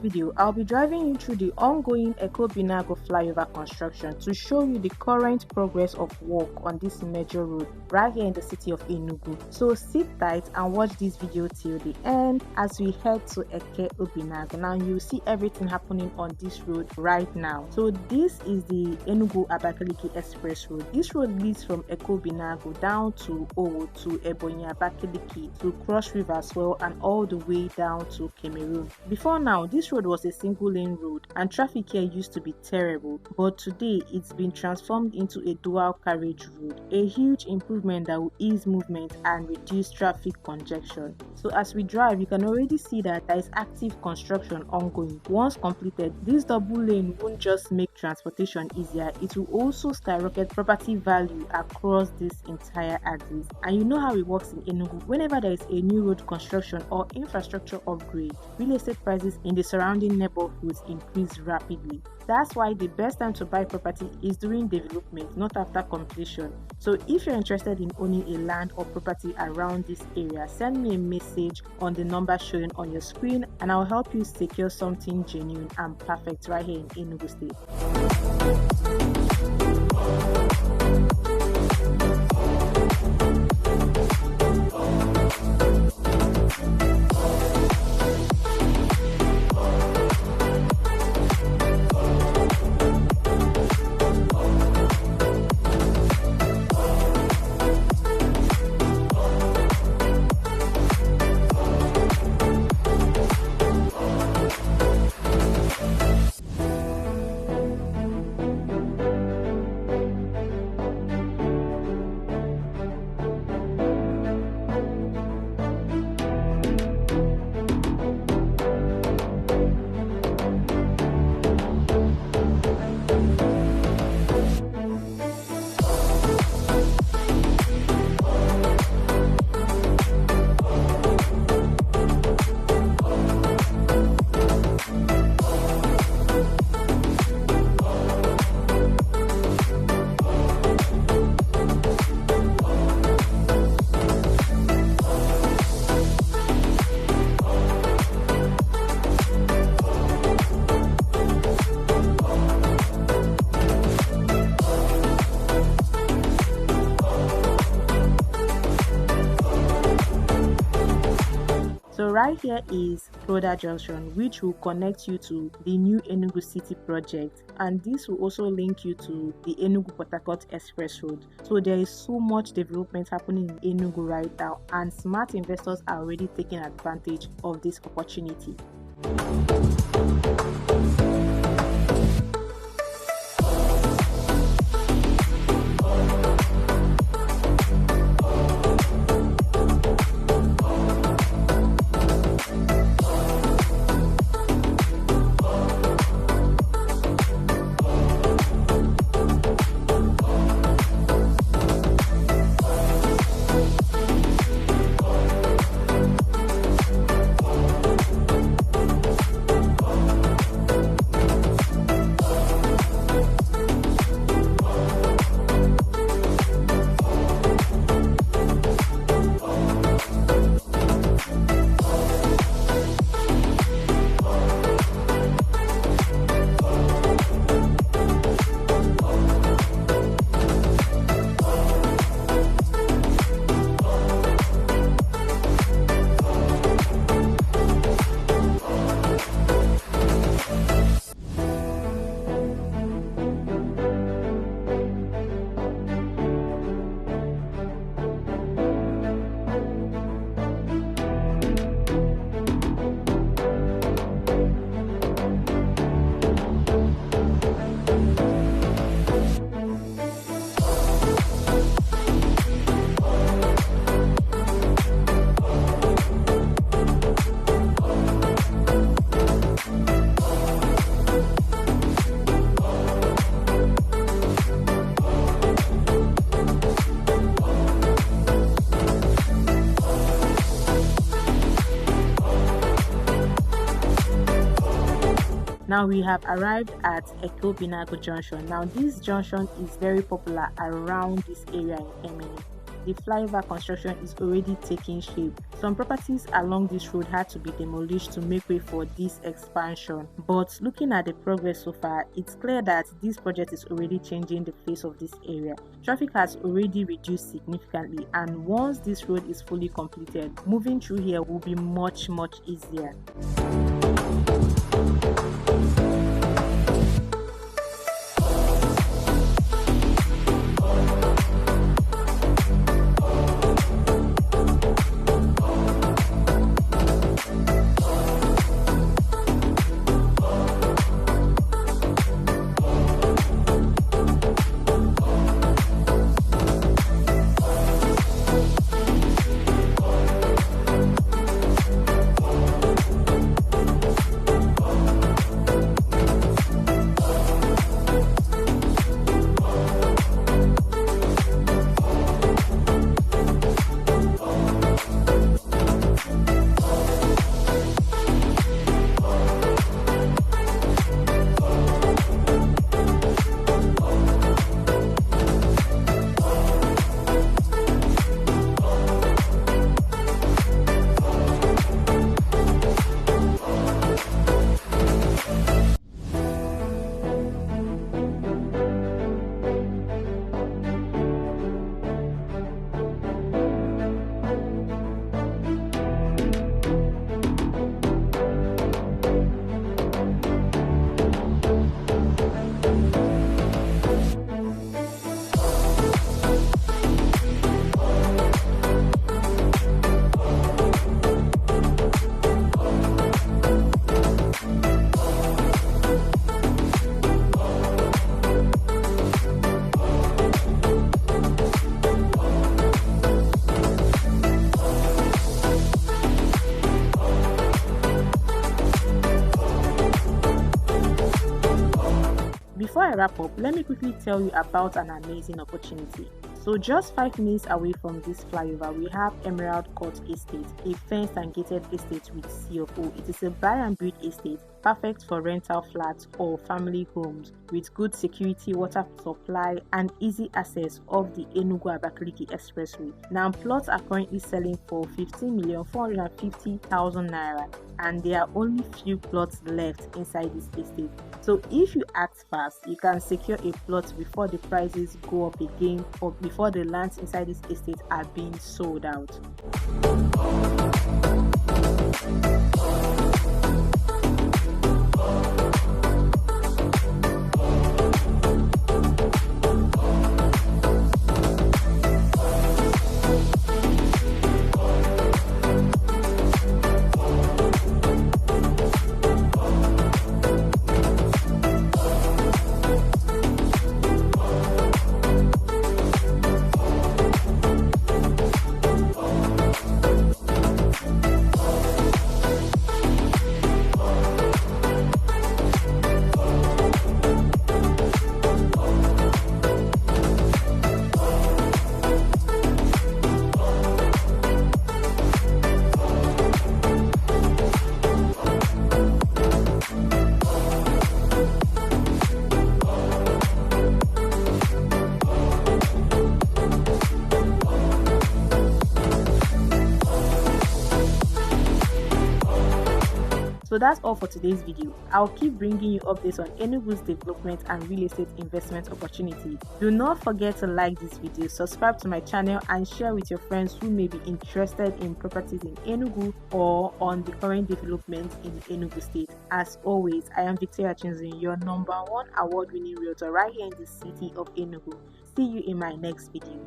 video, I'll be driving you through the ongoing Eke Obinagu Flyover construction to show you the current progress of work on this major road right here in the city of Enugu. So sit tight and watch this video till the end as we head to Eke Obinagu. Now you'll see everything happening on this road right now. So this is the Enugu-Abakiliki Express road. This road leads from Eke Obinagu down to Owo to Enugu-Abakiliki to cross river as well and all the way down to Cameroon. Before now, this road was a single lane road and traffic here used to be terrible, but today it's been transformed into a dual carriage road, a huge improvement that will ease movement and reduce traffic congestion. So as we drive, you can already see that there is active construction ongoing. Once completed, this double lane won't just make transportation easier, it will also skyrocket property value across this entire axis. And you know how it works in Enugu. Whenever there is a new road construction or infrastructure upgrade, real estate prices in the surrounding neighborhoods increase rapidly. That's why the best time to buy property is during development, not after completion. So if you're interested in owning a land or property around this area, send me a message on the number showing on your screen and I'll help you secure something genuine and perfect right here in Enugu State. So right here is Roda Junction, which will connect you to the new Enugu City project, and this will also link you to the Enugu-Port Harcourt Express Road. So there is so much development happening in Enugu right now, and smart investors are already taking advantage of this opportunity. Now we have arrived at Eke Obinagu Junction. Now this junction is very popular around this area in Emini. the flyover construction is already taking shape. Some properties along this road had to be demolished to make way for this expansion. But looking at the progress so far, it's clear that this project is already changing the face of this area. Traffic has already reduced significantly, and once this road is fully completed, moving through here will be much easier. Before I wrap up, let me quickly tell you about an amazing opportunity. So just 5 minutes away from this flyover, we have Emerald Court Estate, a fenced and gated estate with C of O. It is a buy and build estate, perfect for rental flats or family homes with good security, water supply, and easy access of the Enugu-Abakiliki Expressway. Now, plots are currently selling for 15,450,000 naira, and there are only few plots left inside this estate. So if you act fast, you can secure a plot before the prices go up again or before the lands inside this estate are being sold out. So that's all for today's video. I'll keep bringing you updates on Enugu's development and real estate investment opportunities. Do not forget to like this video, subscribe to my channel, and share with your friends who may be interested in properties in Enugu or on the current developments in Enugu State. As always, I am Victoria Chinzin, your #1 award-winning realtor right here in the city of Enugu. See you in my next video.